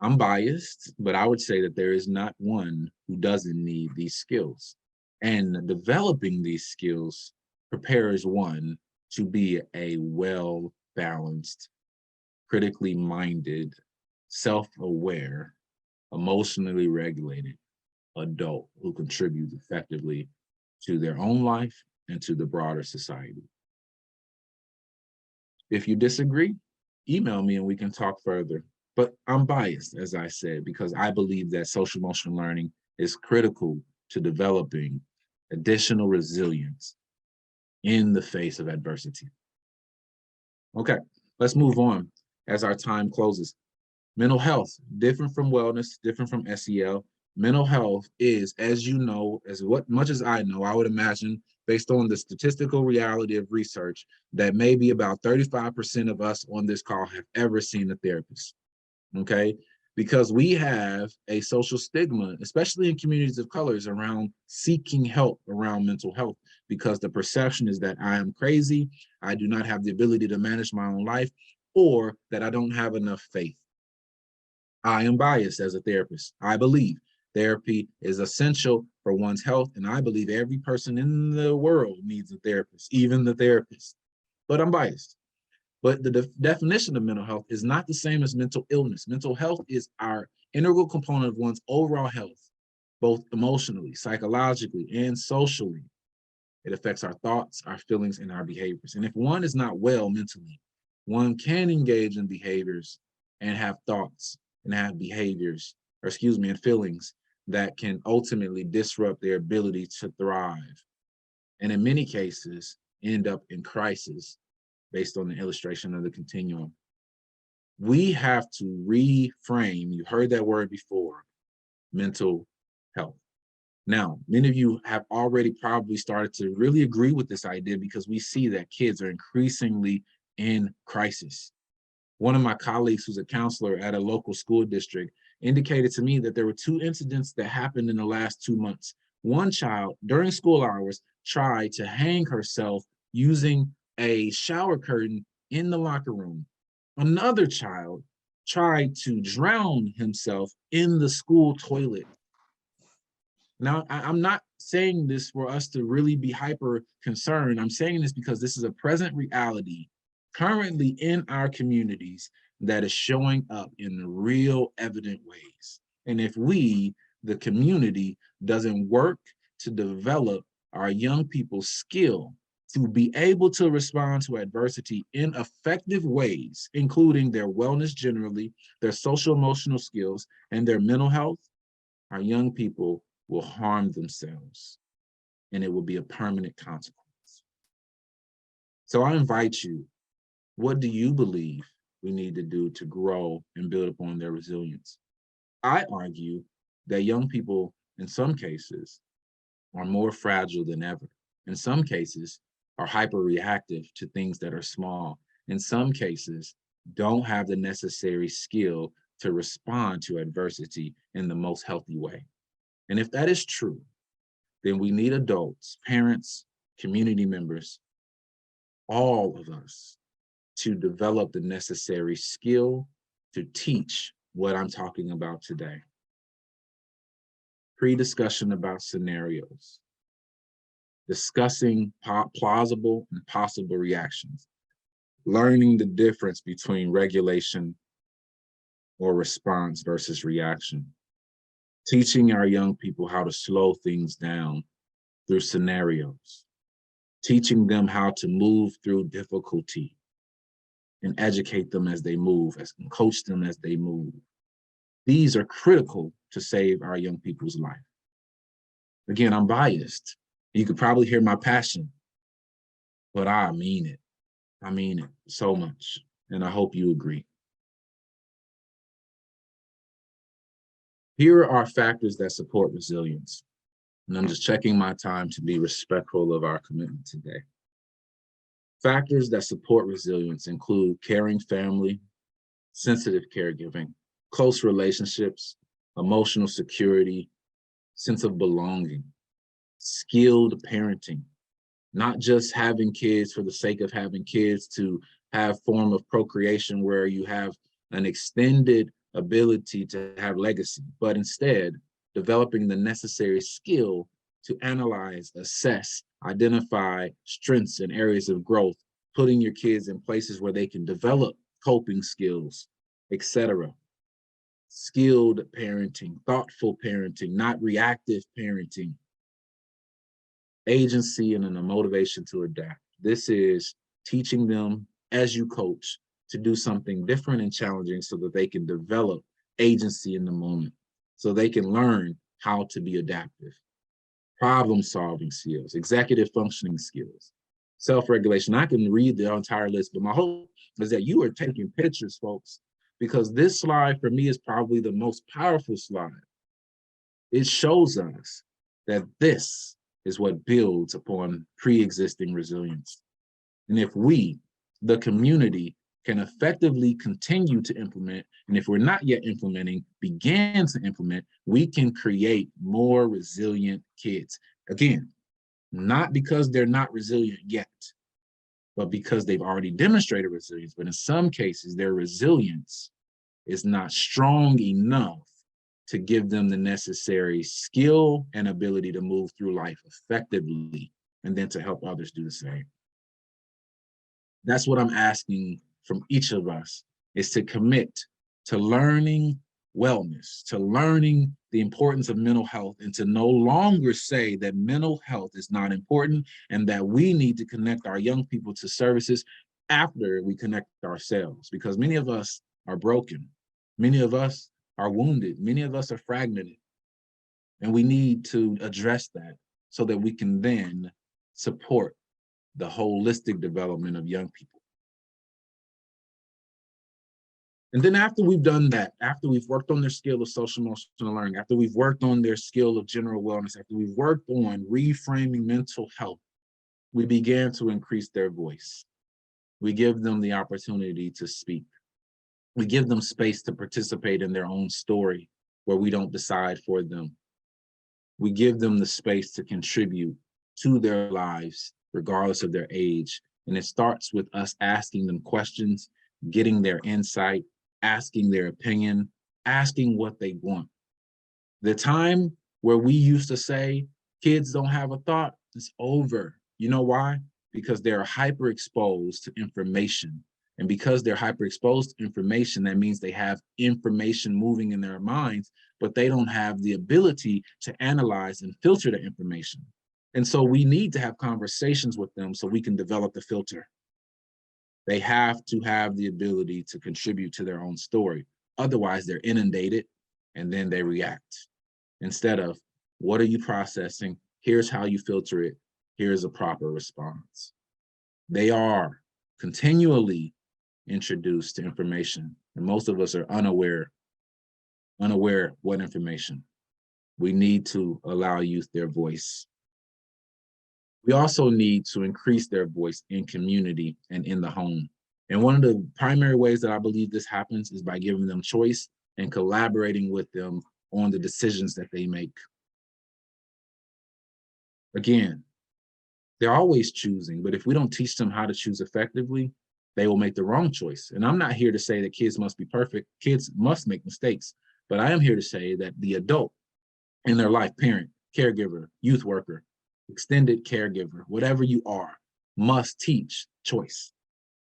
I'm biased, but I would say that there is not one who doesn't need these skills. And developing these skills prepares one to be a well-balanced, critically minded, self-aware, emotionally regulated adult who contributes effectively to their own life and to the broader society. If you disagree, email me and we can talk further. But I'm biased, as I said, because I believe that social emotional learning is critical to developing additional resilience in the face of adversity. Okay, let's move on as our time closes. Mental health, different from wellness, different from SEL. Mental health is, as you know, as much as I know, I would imagine, based on the statistical reality of research, that maybe about 35% of us on this call have ever seen a therapist. Okay, because we have a social stigma, especially in communities of colors, around seeking help around mental health, because the perception is that I am crazy, I do not have the ability to manage my own life, or that I don't have enough faith. I am biased as a therapist. I believe therapy is essential for one's health, and I believe every person in the world needs a therapist, even the therapist. But I'm biased. But the definition of mental health is not the same as mental illness. Mental health is our integral component of one's overall health, both emotionally, psychologically, and socially. It affects our thoughts, our feelings, and our behaviors. And if one is not well mentally, one can engage in behaviors and have thoughts and have behaviors, or excuse me, and feelings that can ultimately disrupt their ability to thrive. And in many cases, end up in crisis based on the illustration of the continuum. We have to reframe, you heard that word before, mental health. Now, many of you have already probably started to really agree with this idea because we see that kids are increasingly in crisis. One of my colleagues who's a counselor at a local school district indicated to me that there were 2 incidents that happened in the last 2 months. One child during school hours tried to hang herself using a shower curtain in the locker room. Another child tried to drown himself in the school toilet. Now, I'm not saying this for us to really be hyper concerned. I'm saying this because this is a present reality currently in our communities that is showing up in real evident ways. And if we, the community, doesn't work to develop our young people's skill to be able to respond to adversity in effective ways, including their wellness generally, their social emotional skills, and their mental health, our young people will harm themselves, and it will be a permanent consequence. So I invite you, what do you believe we need to do to grow and build upon their resilience? I argue that young people, in some cases, are more fragile than ever. In some cases, are hyper-reactive to things that are small. In some cases, don't have the necessary skill to respond to adversity in the most healthy way. And if that is true, then we need adults, parents, community members, all of us, to develop the necessary skill to teach what I'm talking about today. Pre-discussion about scenarios, discussing plausible and possible reactions, learning the difference between regulation or response versus reaction, teaching our young people how to slow things down through scenarios, teaching them how to move through difficulty and educate them as they move, and coach them as they move. These are critical to save our young people's life. Again, I'm biased. You could probably hear my passion, but I mean it. I mean it so much, and I hope you agree. Here are factors that support resilience, and I'm just checking my time to be respectful of our commitment today. Factors that support resilience include caring family, sensitive caregiving, close relationships, emotional security, sense of belonging, skilled parenting, not just having kids for the sake of having kids to have form of procreation where you have an extended ability to have legacy, but instead developing the necessary skill to analyze, assess, identify strengths and areas of growth, putting your kids in places where they can develop coping skills, etc. Skilled parenting, thoughtful parenting, not reactive parenting, agency and a motivation to adapt. This is teaching them as you coach to do something different and challenging so that they can develop agency in the moment, so they can learn how to be adaptive. Problem solving skills, executive functioning skills, self-regulation. I can read the entire list, but my hope is that you are taking pictures, folks, because this slide for me is probably the most powerful slide. It shows us that this is what builds upon pre-existing resilience. And if we, the community, can effectively continue to implement, and if we're not yet implementing, begin to implement, we can create more resilient kids. Again, not because they're not resilient yet, but because they've already demonstrated resilience. But in some cases, their resilience is not strong enough to give them the necessary skill and ability to move through life effectively, and then to help others do the same. That's what I'm asking from each of us, is to commit to learning wellness, to learning the importance of mental health, and to no longer say that mental health is not important and that we need to connect our young people to services after we connect ourselves, because many of us are broken. Many of us are wounded. Many of us are fragmented. And we need to address that so that we can then support the holistic development of young people. And then after we've done that, after we've worked on their skill of social emotional learning, after we've worked on their skill of general wellness, after we've worked on reframing mental health, we began to increase their voice. We give them the opportunity to speak. We give them space to participate in their own story where we don't decide for them. We give them the space to contribute to their lives, regardless of their age. And it starts with us asking them questions, getting their insight, asking their opinion, asking what they want. The time where we used to say, kids don't have a thought, is over. You know why? Because they're hyper exposed to information. And because they're hyper exposed to information, that means they have information moving in their minds, but they don't have the ability to analyze and filter the information. And so we need to have conversations with them so we can develop the filter. They have to have the ability to contribute to their own story. Otherwise, they're inundated and then they react. Instead of, what are you processing? Here's how you filter it. Here's a proper response. They are continually introduced to information, and most of us are unaware what information. We need to allow youth their voice. We also need to increase their voice in community and in the home. And one of the primary ways that I believe this happens is by giving them choice and collaborating with them on the decisions that they make. Again, they're always choosing, but if we don't teach them how to choose effectively, they will make the wrong choice. And I'm not here to say that kids must be perfect. Kids must make mistakes, but I am here to say that the adult in their life, parent, caregiver, youth worker, extended caregiver, whatever you are, must teach choice,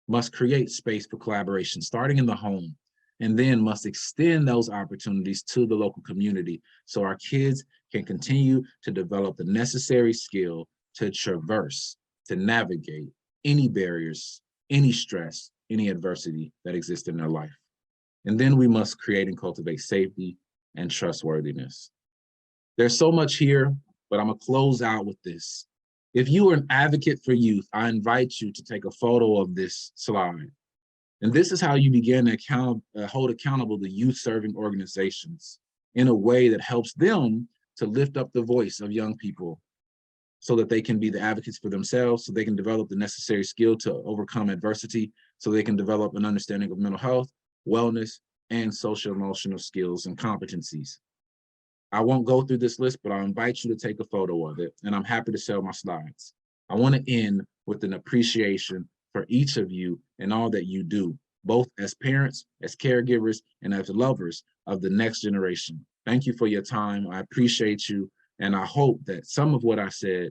must create space for collaboration, starting in the home, and then must extend those opportunities to the local community so our kids can continue to develop the necessary skill to traverse, to navigate any barriers, any stress, any adversity that exists in their life. And then we must create and cultivate safety and trustworthiness. There's so much here, but I'm gonna close out with this. If you are an advocate for youth, I invite you to take a photo of this slide. And this is how you begin to hold accountable the youth-serving organizations in a way that helps them to lift up the voice of young people so that they can be the advocates for themselves, so they can develop the necessary skill to overcome adversity, so they can develop an understanding of mental health, wellness, and social emotional skills and competencies. I won't go through this list, but I'll invite you to take a photo of it, and I'm happy to share my slides. I want to end with an appreciation for each of you and all that you do, both as parents, as caregivers, and as lovers of the next generation. Thank you for your time. I appreciate you, and I hope that some of what I said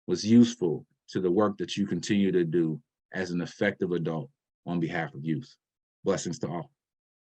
was useful to the work that you continue to do as an effective adult on behalf of youth. Blessings to all.